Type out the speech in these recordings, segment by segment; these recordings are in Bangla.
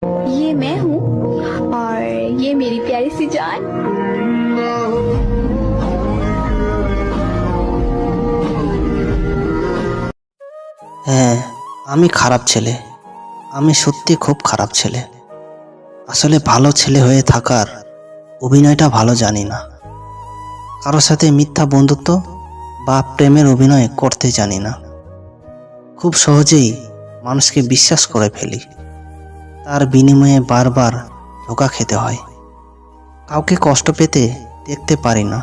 ये मैं हूँ और ये मेरी प्यारी सी जान। হ্যাঁ, আমি খারাপ ছেলে। আমি সত্যি খুব খারাপ ছেলে। আসলে ভালো ছেলে হয়ে থাকার অভিনয়টা ভালো জানি না। কারো সাথে মিথ্যা বন্ধুত্ব বা প্রেমের অভিনয় করতে জানি না। খুব সহজেই মানুষকে বিশ্বাস করে ফেলি। তার বিনিময়ে বারবার ধোঁকা খেতে হয়। কাউকে কষ্ট পেতে দেখতে পারি না,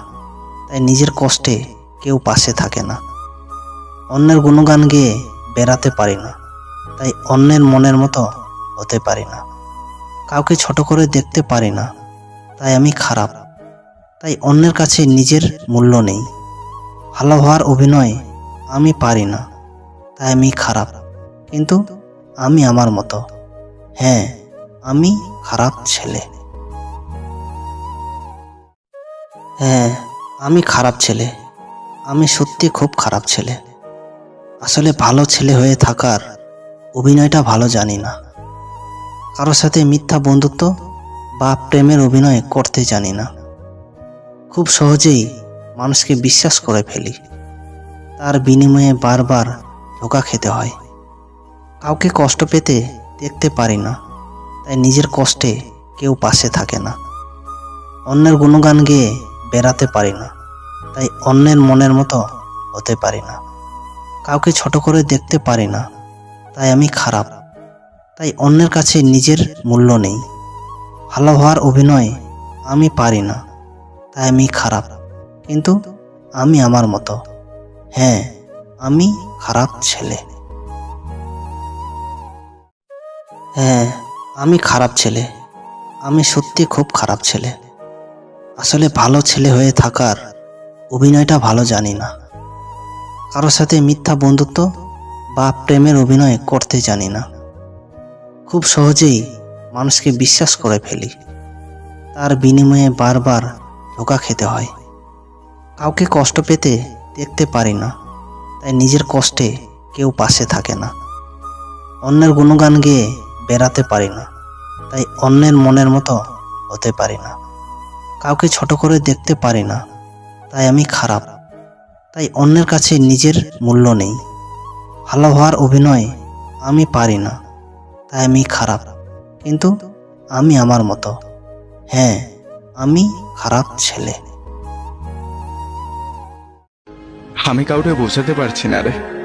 তাই নিজের কষ্টে কেউ পাশে থাকে না। অন্যের গুণগান গেয়ে বেড়াতে পারি না, তাই অন্যের মনের মতো হতে পারি না। কাউকে ছোট করে দেখতে পারি না, তাই আমি খারাপ। তাই অন্যের কাছে নিজের মূল্য নেই। ভালো হওয়ার অভিনয় আমি পারি না, তাই আমি খারাপ। কিন্তু আমি আমার মতো। হ্যাঁ, আমি খারাপ ছেলে। হ্যাঁ, আমি খারাপ ছেলে। আমি সত্যি খুব খারাপ ছেলে। আসলে ভালো ছেলে হয়ে থাকার অভিনয়টা ভালো জানি না। কারো সাথে মিথ্যা বন্ধুত্ব বা প্রেমের অভিনয় করতে জানি না। খুব সহজেই মানুষকে বিশ্বাস করে ফেলি। তার বিনিময়ে বারবার ধোঁকা খেতে হয়। কাউকে কষ্ট পেতে দেখতে পারি না, তাই নিজের কষ্টে কেউ পাশে থাকে না। অন্যের গুণগান গেয়ে বেড়াতে পারি না, তাই অন্যের মনের মতো হতে পারি না। কাউকে ছোট করে দেখতে পারি না, তাই আমি খারাপ। তাই অন্যের কাছে নিজের মূল্য নেই। ভালো হওয়ার অভিনয় আমি পারি না, তাই আমি খারাপ। কিন্তু আমি আমার মতো। হ্যাঁ, আমি খারাপ ছেলে। হ্যাঁ, আমি খারাপ ছেলে। আমি সত্যি খুব খারাপ ছেলে। আসলে ভালো ছেলে হয়ে থাকার অভিনয়টা ভালো জানি না। কারো সাথে মিথ্যা বন্ধুত্ব বা প্রেমের অভিনয় করতে জানি না। খুব সহজেই মানুষকে বিশ্বাস করে ফেলি। তার বিনিময়ে বারবার ধোঁকা খেতে হয়। কাউকে কষ্ট পেতে দেখতে পারি না, তাই নিজের কষ্টে কেউ পাশে থাকে না। অন্যের গুণগান গেয়ে বেড়াতে পারি না, তাই অন্যের মনের মতো হতে পারি না। কাউকে ছোট করে দেখতে পারি না, তাই আমি খারাপ। তাই অন্যের কাছে নিজের মূল্য নেই। ভালো হওয়ার অভিনয় আমি পারি না, তাই আমি খারাপ। কিন্তু আমি আমার মতো। হ্যাঁ, আমি খারাপ ছেলে। আমি কাউকে বোঝাতে পারছি না রে।